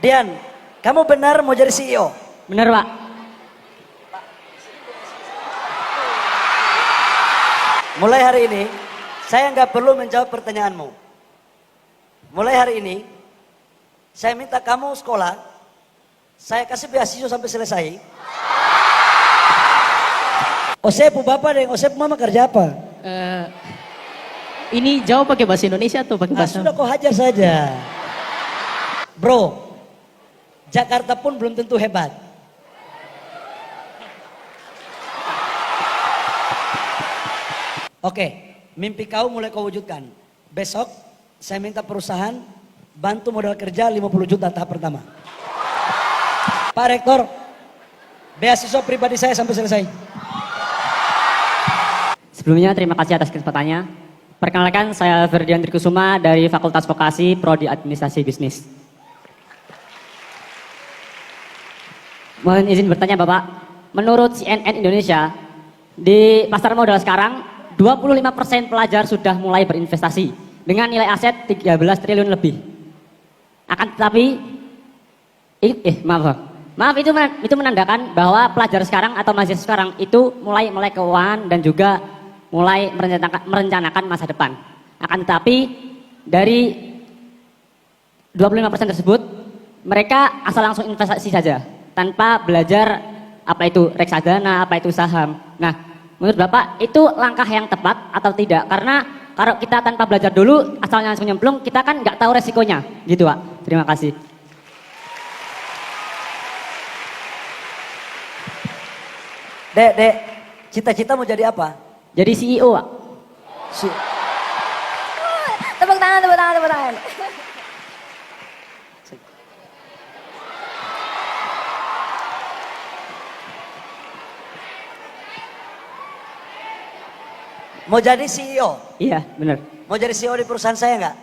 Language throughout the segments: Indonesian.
Dian, kamu benar mau jadi CEO? Bener Pak. Mulai hari ini, saya nggak perlu menjawab pertanyaanmu. Mulai hari ini, saya minta kamu sekolah, saya kasih beasiswa sampai selesai. Osep bapak dan Osep mama kerja apa? Ini jawab pakai bahasa Indonesia atau pakai Nah, bahasa? sudah kau hajar saja. Bro, Jakarta pun belum tentu hebat. Oke, mimpi kau mulai kau wujudkan. Besok saya minta perusahaan bantu modal kerja 50 juta tahap pertama. Pak Rektor, beasiswa pribadi saya sampai selesai. Sebelumnya terima kasih atas kesempatannya. Perkenalkan saya Ferdian Trikusuma dari Fakultas Vokasi Prodi Administrasi Bisnis. Mohon izin bertanya Bapak, menurut CNN Indonesia, di pasar modal sekarang 25% pelajar sudah mulai berinvestasi dengan nilai aset 13 triliun lebih. Akan tetapi, maaf itu menandakan bahwa pelajar sekarang atau mahasiswa sekarang itu mulai melek keuangan dan juga mulai merencanakan masa depan. Akan tetapi dari 25% tersebut mereka asal langsung investasi saja tanpa belajar apa itu reksadana, apa itu saham. Nah, menurut Bapak itu langkah yang tepat atau tidak? Karena kalau kita tanpa belajar dulu asalnya langsung nyemplung, kita kan nggak tahu resikonya, gitu Pak. Terima kasih. Dek, cita-cita mau jadi apa? Jadi CEO Pak. Tepuk tangan, tepuk tangan, tepuk tangan. Mau jadi CEO? Iya, benar. Mau jadi CEO di perusahaan saya nggak?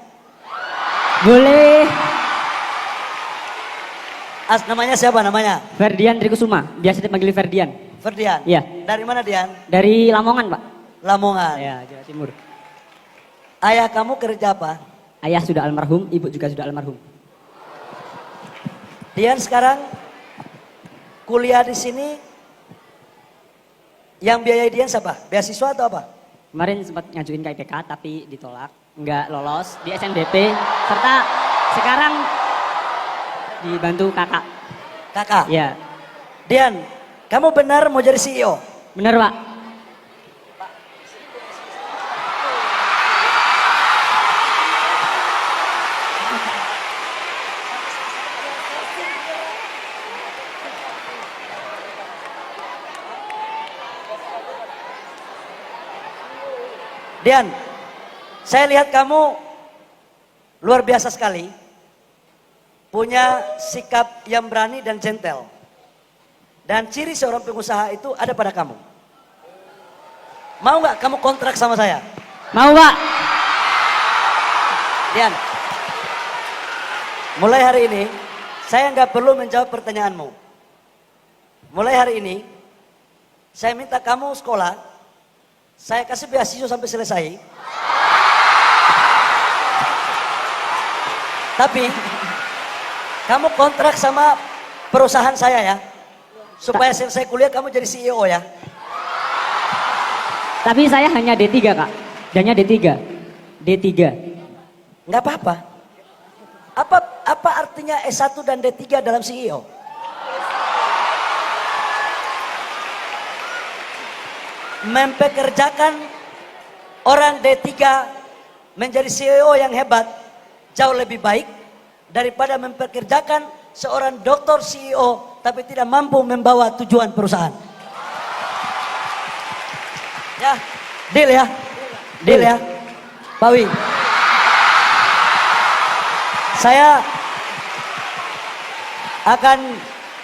Boleh. Namanya siapa namanya? Ferdian Trikusuma, biasa dipanggil Ferdian. Ferdian? Iya. Dari mana Dian? Dari Lamongan Pak. Lamongan. Ya, Jawa Timur. Ayah kamu kerja apa? Ayah sudah almarhum, ibu juga sudah almarhum. Dian sekarang kuliah di sini, yang biayai Dian siapa? Beasiswa atau apa? Kemarin sempat ngajuin KIPK tapi ditolak, nggak lolos di SNBP, serta sekarang dibantu kakak. Kakak? Ya, Dian, kamu benar mau jadi CEO? bener Pak. Dian, saya lihat kamu luar biasa sekali. Punya sikap yang berani dan gentle. Dan ciri seorang pengusaha itu ada pada kamu. Mau nggak kamu kontrak sama saya? Mau Pak. Dian, mulai hari ini saya nggak perlu menjawab pertanyaanmu. Mulai hari ini saya minta kamu sekolah, saya kasih beasiswa sampai selesai. Tapi kamu kontrak sama perusahaan saya ya, supaya selesai kuliah kamu jadi CEO ya. Tapi saya hanya D3 Kak, hanya D3. D3. Nggak apa-apa. Apa artinya S1 dan D3 dalam CEO? Mempekerjakan orang D3 menjadi CEO yang hebat jauh lebih baik daripada mempekerjakan seorang doktor CEO tapi tidak mampu membawa tujuan perusahaan. Ya, deal ya. Deal ya. Pak Wi. Saya akan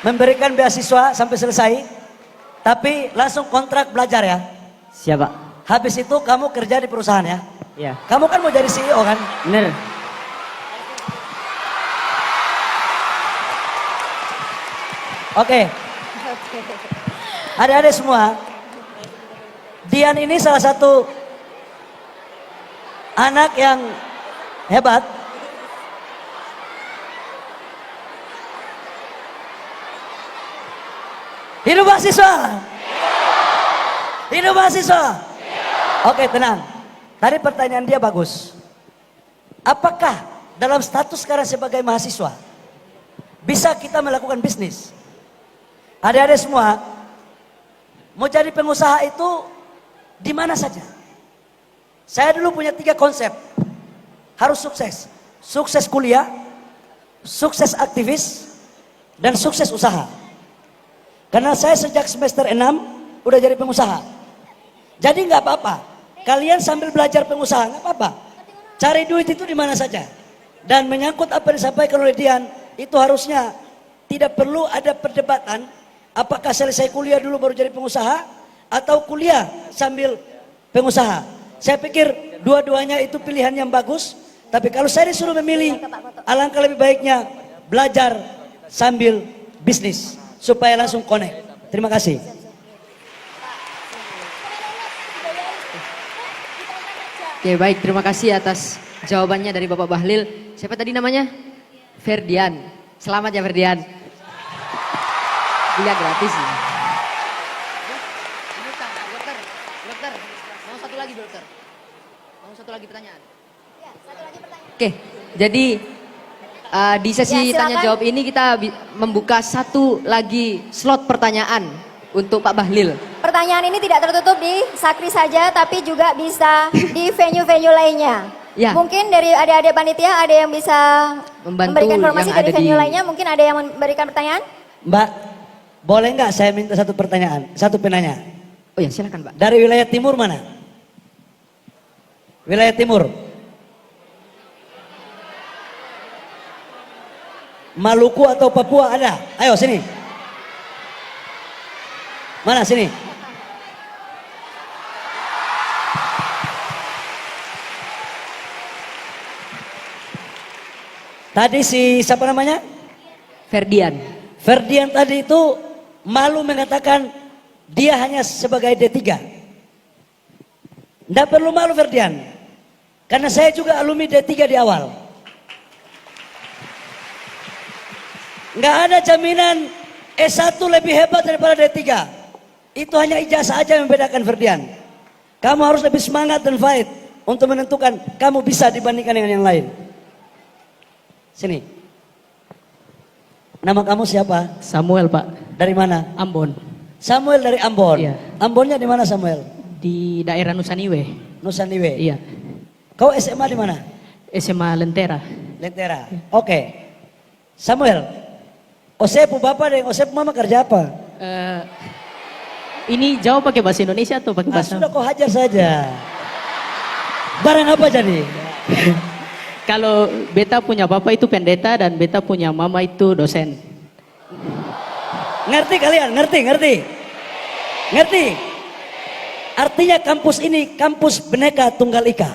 memberikan beasiswa sampai selesai, tapi langsung kontrak belajar ya. Siapa? Habis itu kamu kerja di perusahaan ya. Iya. Kamu kan mau jadi CEO kan? Bener. Oke. Adik-adik semua, Dian ini salah satu anak yang hebat. Hidup mahasiswa. Hidup mahasiswa. Oke, tenang. Tadi pertanyaan dia bagus. Apakah dalam status sekarang sebagai mahasiswa bisa kita melakukan bisnis? Adik-adik semua, mau jadi pengusaha itu di mana saja. Saya dulu punya 3 konsep. Harus sukses. Sukses kuliah, sukses aktivis, dan sukses usaha. Karena saya sejak semester 6 udah jadi pengusaha. Jadi nggak apa-apa. Kalian sambil belajar pengusaha nggak apa-apa. Cari duit itu di mana saja. Dan menyangkut apa yang disampaikan oleh Dian, itu harusnya tidak perlu ada perdebatan. Apakah selesai kuliah dulu baru jadi pengusaha atau kuliah sambil pengusaha? Saya pikir dua-duanya itu pilihan yang bagus. Tapi kalau saya disuruh memilih, alangkah lebih baiknya belajar sambil bisnis supaya langsung connect. Terima kasih. Oke, baik, terima kasih atas jawabannya dari Bapak Bahlil. Siapa tadi namanya? Ferdian. Selamat ya Ferdian. Kuliah gratis ya. Dokter, mau satu lagi dokter. Mau satu lagi pertanyaan. Oke, jadi di sesi Ya, tanya silakan. jawab ini kita membuka satu lagi slot pertanyaan untuk Pak Bahlil. Pertanyaan ini tidak tertutup di Sakri saja, tapi juga bisa di venue-venue lainnya. Ya. Mungkin dari adik-adik panitia ada yang bisa Membantu memberikan informasi yang dari ada venue di- lainnya. Mungkin ada yang memberikan pertanyaan? Mbak, boleh nggak saya minta satu pertanyaan, satu penanya? Oh ya, silakan Pak. Dari wilayah timur mana? Wilayah timur. Maluku atau Papua ada? Ayo sini. Mana sini? Tadi si siapa namanya? Ferdian. Ferdian tadi itu malu mengatakan dia hanya sebagai D3. Tidak perlu malu Ferdian. Karena saya juga alumni D3 di awal. Nggak ada jaminan S1 lebih hebat daripada D3. Itu hanya ijazah aja yang membedakan Ferdian. Kamu harus lebih semangat dan fight untuk menentukan kamu bisa dibandingkan dengan yang lain. Sini. Nama kamu siapa? Samuel Pak, Dari mana? Ambon, Samuel dari Ambon. Iya. Ambonnya di mana Samuel? di daerah Nusaniwe. Nusa Niwe. Iya, Kau SMA di mana? SMA Lentera. Lentera. Oke. Samuel. Osepu bapak dan Osepu mama kerja apa? Eh, ini jawab pakai bahasa Indonesia atau pakai Nah, bahasa? sudah kau hajar saja. Barang apa jadi? Kalau beta punya bapak itu pendeta dan beta punya mama itu dosen. Ngerti kalian? Ngerti? Ngerti? Artinya kampus ini kampus Bhinneka Tunggal Ika.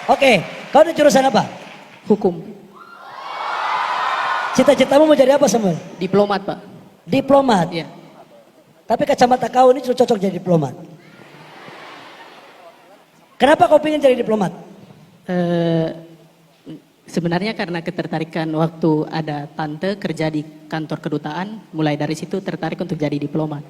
Oke, kau di jurusan apa? Hukum, Cita-citamu mau jadi apa Samuel? diplomat Pak. Diplomat. Iya. Tapi kacamata kau ini sudah cocok jadi diplomat. Kenapa kau ingin jadi diplomat? Eh, sebenarnya karena ketertarikan waktu ada tante kerja di kantor kedutaan, mulai dari situ tertarik untuk jadi diplomat.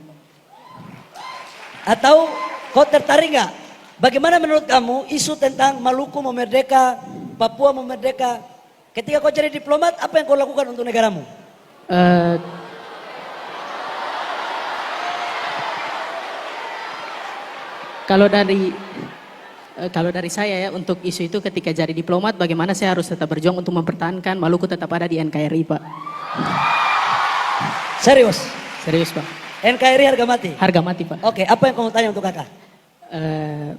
Atau kau tertarik nggak? Bagaimana menurut kamu isu tentang Maluku mau merdeka, Papua mau merdeka? Ketika kau jadi diplomat, apa yang kau lakukan untuk negaramu? Eh, kalau dari saya ya untuk isu itu ketika jadi diplomat bagaimana saya harus tetap berjuang untuk mempertahankan Maluku tetap ada di NKRI Pak. Serius? Serius Pak. NKRI harga mati? Harga mati Pak. Oke, apa yang kamu tanya untuk kakak? Eh,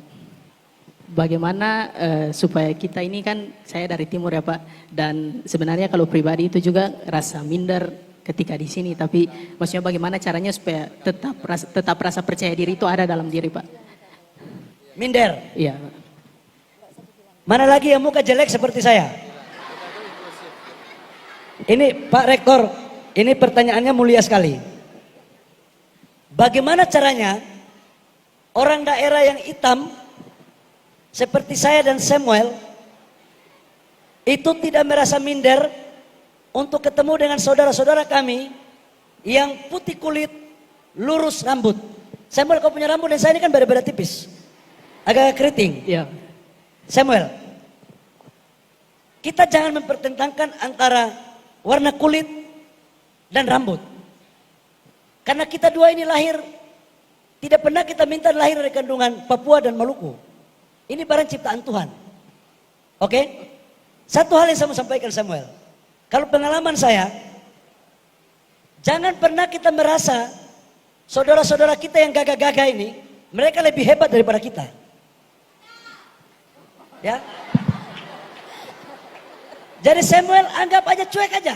bagaimana supaya kita ini kan saya dari timur ya Pak dan sebenarnya kalau pribadi itu juga rasa minder ketika di sini tapi maksudnya bagaimana caranya supaya tetap rasa percaya diri itu ada dalam diri Pak. Minder. Iya. Mana lagi yang muka jelek seperti saya? Ini Pak Rektor, ini pertanyaannya mulia sekali. Bagaimana caranya orang daerah yang hitam seperti saya dan Samuel itu tidak merasa minder untuk ketemu dengan saudara-saudara kami yang putih kulit, lurus rambut. Samuel, kau punya rambut dan saya ini kan beda-beda tipis. Agak keriting. Ya. Samuel, kita jangan mempertentangkan antara warna kulit dan rambut. Karena kita dua ini lahir, tidak pernah kita minta lahir dari kandungan Papua dan Maluku. Ini barang ciptaan Tuhan. Oke? Satu hal yang saya mau sampaikan Samuel. Kalau pengalaman saya, jangan pernah kita merasa saudara-saudara kita yang gagah-gagah ini, mereka lebih hebat daripada kita. Ya. Jadi Samuel anggap aja cuek aja.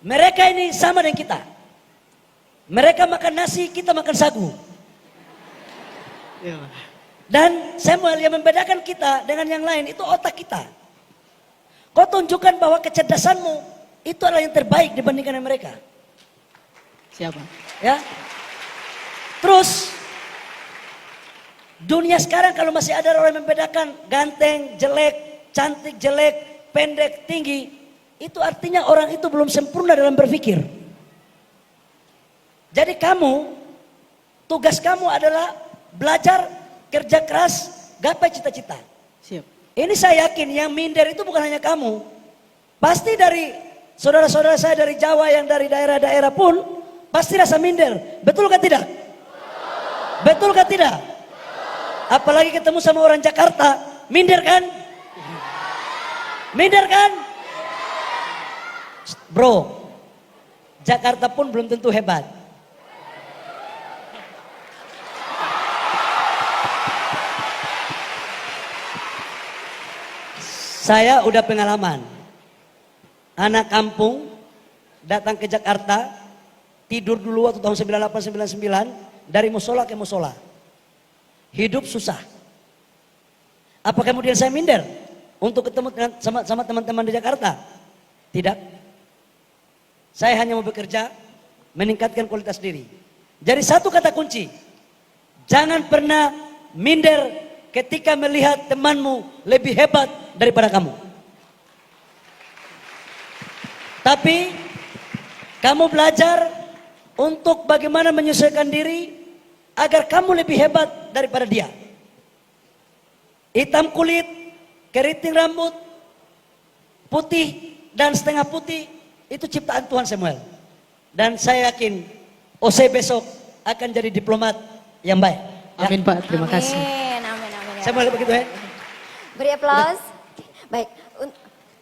Mereka ini sama dengan kita. Mereka makan nasi, kita makan sagu. Ya. Dan Samuel yang membedakan kita dengan yang lain itu otak kita. Kau tunjukkan bahwa kecerdasanmu itu adalah yang terbaik dibandingkan dengan mereka. Siapa? Ya. Terus dunia sekarang kalau masih ada orang yang membedakan ganteng, jelek, cantik, jelek, pendek, tinggi, itu artinya orang itu belum sempurna dalam berpikir. Jadi kamu, tugas kamu adalah belajar, kerja keras, gapai cita-cita. Siap. Ini saya yakin yang minder itu bukan hanya kamu. Pasti dari saudara-saudara saya dari Jawa yang dari daerah-daerah pun pasti rasa minder. Betul kan tidak? Betul kan tidak? Apalagi ketemu sama orang Jakarta, minder kan? Minder kan? Bro, Jakarta pun belum tentu hebat. Saya udah pengalaman. Anak kampung datang ke Jakarta, tidur dulu waktu tahun 98-99 dari musola ke musola. Hidup susah. Apa kemudian saya minder untuk ketemu sama teman-teman di Jakarta? Tidak. Saya hanya mau bekerja, meningkatkan kualitas diri. Jadi satu kata kunci, jangan pernah minder ketika melihat temanmu lebih hebat daripada kamu. Tapi kamu belajar untuk bagaimana menyesuaikan diri agar kamu lebih hebat daripada dia. Hitam kulit, keriting rambut, putih dan setengah putih itu ciptaan Tuhan Samuel. Dan saya yakin Ose besok akan jadi diplomat yang baik. Ya. Amin Pak, terima kasih. Amin. Samuel begitu ya. Beri aplaus. Baik,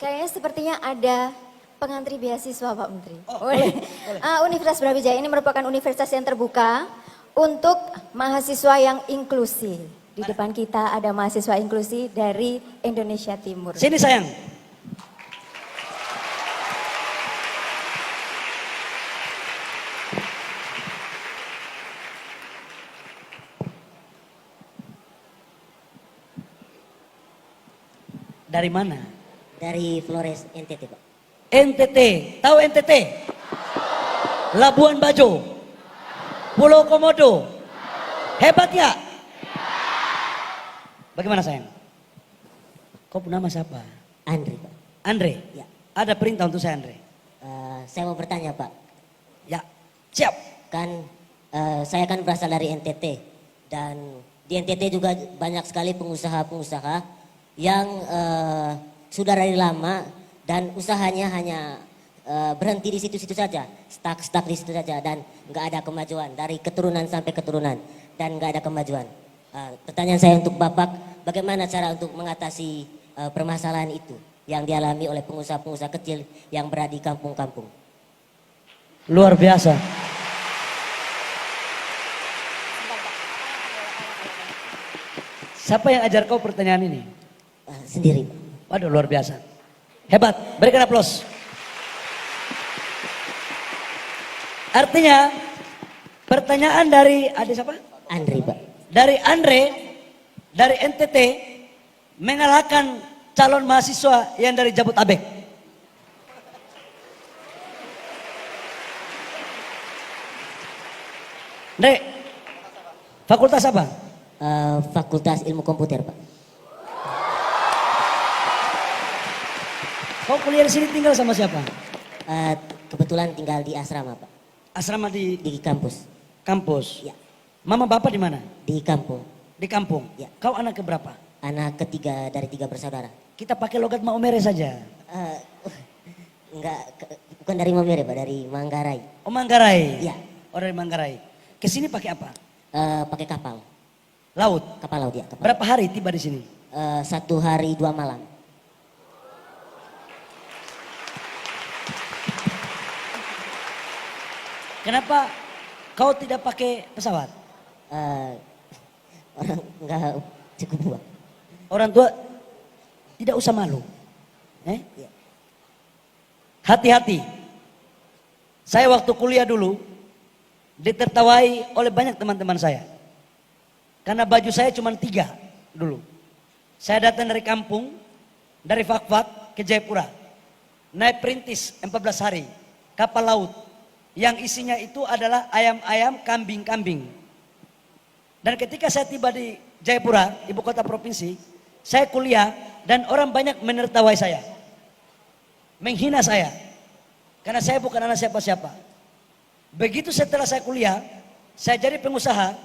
kayaknya sepertinya ada pengantri beasiswa Pak Menteri. Boleh. Universitas Brawijaya ini merupakan universitas yang terbuka untuk mahasiswa yang inklusi. Di depan kita ada mahasiswa inklusi dari Indonesia Timur. Sini sayang. Dari mana? Dari Flores NTT Pak. NTT. Tahu NTT? Labuan Bajo. Pulau Komodo. Hebat ya? Bagaimana sayang? Kau nama siapa? Andri Pak. Andre? Ya. Ada perintah untuk saya Andre? Saya mau bertanya Pak. Ya, siap. Kan saya kan berasal dari NTT. Dan di NTT juga banyak sekali pengusaha-pengusaha yang sudah dari lama dan usahanya hanya berhenti di situ-situ saja, stuck di situ saja dan nggak ada kemajuan dari keturunan sampai keturunan dan nggak ada kemajuan. Pertanyaan saya untuk Bapak, bagaimana cara untuk mengatasi permasalahan itu yang dialami oleh pengusaha-pengusaha kecil yang berada di kampung-kampung? Luar biasa. Siapa yang ajar kau pertanyaan ini? Sendiri Pak. Waduh luar biasa. Hebat, berikan aplaus. Artinya pertanyaan dari adik siapa? Andri Pak. Dari Andre, dari NTT mengalahkan calon mahasiswa yang dari Jabotabek. Andre, fakultas apa? Fakultas Ilmu Komputer Pak. Kau kuliah di sini tinggal sama siapa? kebetulan tinggal di asrama Pak, Asrama di di kampus. kampus. Ya, Mama bapak di mana? di kampung. Di kampung. Ya. Kau anak keberapa? Anak ketiga dari 3 bersaudara. Kita pakai logat Maumere saja. Eh, enggak, bukan dari Mamere Pak, dari Manggarai. Oh Manggarai. Iya. Oh dari Manggarai. Kesini pakai apa? Pakai kapal, Laut. kapal laut ya. Kapal. Berapa hari tiba di sini? 1 hari 2 malam. Kenapa kau tidak pakai pesawat? Eh, orang enggak cukup buat. Orang tua tidak usah malu. Ya. Hati-hati. Saya waktu kuliah dulu ditertawai oleh banyak teman-teman saya. Karena baju saya cuma 3 dulu. Saya datang dari kampung, dari Fakfak ke Jayapura. Naik perintis 14 hari, kapal laut. Yang isinya itu adalah ayam-ayam, kambing-kambing. Dan ketika saya tiba di Jayapura, ibu kota provinsi, saya kuliah dan orang banyak menertawai saya. Menghina saya. Karena saya bukan anak siapa-siapa. Begitu setelah saya kuliah, saya jadi pengusaha,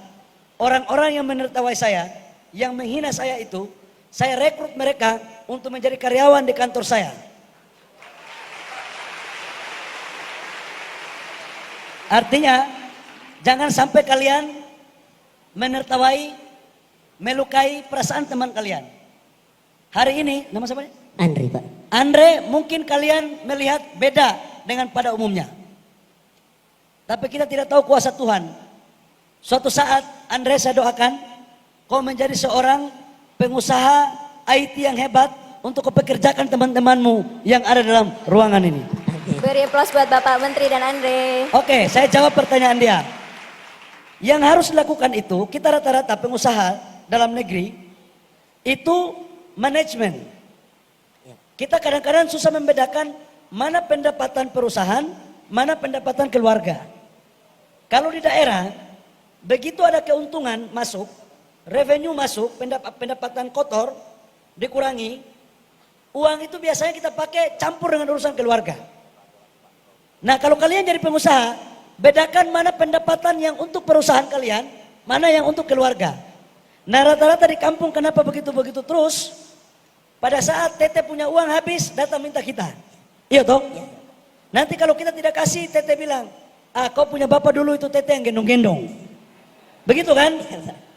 orang-orang yang menertawai saya, yang menghina saya itu, saya rekrut mereka untuk menjadi karyawan di kantor saya. Artinya, jangan sampai kalian menertawai, melukai perasaan teman kalian. Hari ini, nama siapa? Andri Pak. Andre, mungkin kalian melihat beda dengan pada umumnya. Tapi kita tidak tahu kuasa Tuhan. Suatu saat, Andre saya doakan, kau menjadi seorang pengusaha IT yang hebat untuk kau pekerjakan teman-temanmu yang ada dalam ruangan ini. Beri aplaus buat Bapak Menteri dan Andre. Oke, saya jawab pertanyaan dia. Yang harus dilakukan itu, kita rata-rata pengusaha dalam negeri, itu manajemen. Kita kadang-kadang susah membedakan mana pendapatan perusahaan, mana pendapatan keluarga. Kalau di daerah, begitu ada keuntungan masuk, revenue masuk, pendapatan kotor dikurangi, uang itu biasanya kita pakai campur dengan urusan keluarga. Nah kalau kalian jadi pengusaha, bedakan mana pendapatan yang untuk perusahaan kalian, mana yang untuk keluarga. Nah rata-rata di kampung kenapa begitu-begitu terus, pada saat Tete punya uang habis, datang minta kita. Iya toh? Nanti kalau kita tidak kasih, Tete bilang, kau punya bapak dulu itu Tete yang gendong-gendong. Begitu kan?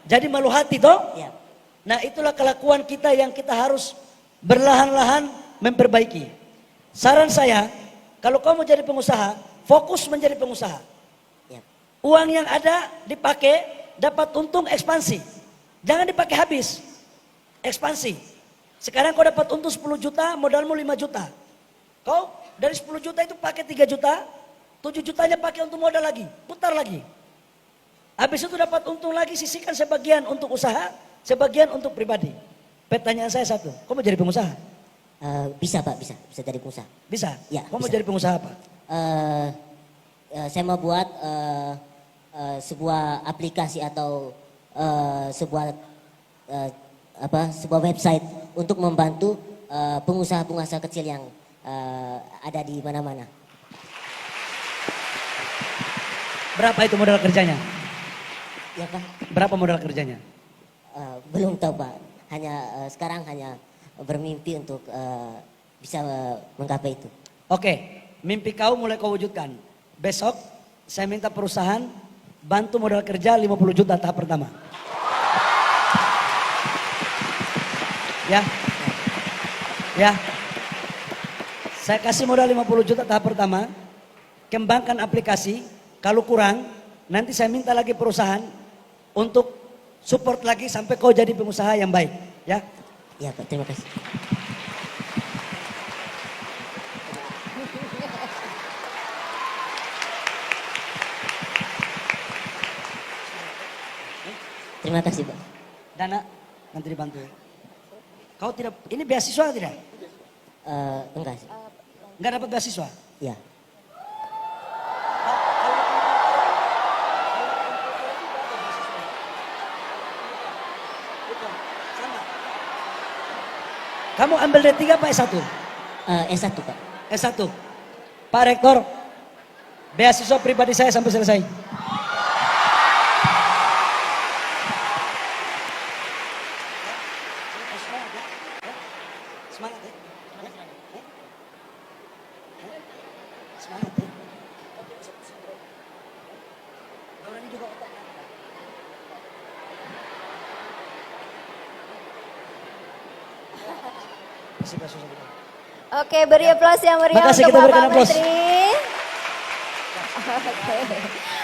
Jadi malu hati toh? Ya. Nah itulah kelakuan kita yang kita harus berlahan-lahan memperbaiki. Saran saya, kalau kamu jadi pengusaha, fokus menjadi pengusaha. Ya. Uang yang ada dipakai, dapat untung ekspansi. Jangan dipakai habis. Ekspansi. Sekarang kau dapat untung 10 juta, modalmu 5 juta. Kau dari 10 juta itu pakai 3 juta, 7 jutanya pakai untuk modal lagi, putar lagi. Habis itu dapat untung lagi, sisihkan sebagian untuk usaha, sebagian untuk pribadi. Pertanyaan saya satu, kau mau jadi pengusaha? Bisa Pak, bisa jadi pengusaha. Bisa? Ya, Kau mau bisa. jadi pengusaha apa? Saya mau buat sebuah aplikasi atau sebuah sebuah website untuk membantu pengusaha-pengusaha kecil yang ada di mana-mana. Berapa itu modal kerjanya? Ya Pak, Berapa modal kerjanya? belum tahu Pak. Hanya sekarang hanya bermimpi untuk bisa menggapai itu. Oke, mimpi kau mulai kau wujudkan. Besok saya minta perusahaan bantu modal kerja 50 juta tahap pertama. Ya. Ya. Saya kasih modal 50 juta tahap pertama. Kembangkan aplikasi. Kalau kurang, nanti saya minta lagi perusahaan untuk support lagi sampai kau jadi pengusaha yang baik. Ya. Ya Pak, terima kasih. Terima kasih Pak. Dana nanti dibantu. Kau tidak, ini beasiswa tidak? Enggak sih. Enggak dapat beasiswa? Ya. Kamu ambil D3 apa S1? S1 Pak. S1. Pak Rektor, beasiswa pribadi saya sampai selesai. Semangat ya. Semangat ya. Orang ini juga otak. Terima kasih, Pak. Oke, beri aplaus yang meriah Makasih, untuk kita berikan Bapak aplaus. Menteri. Oke.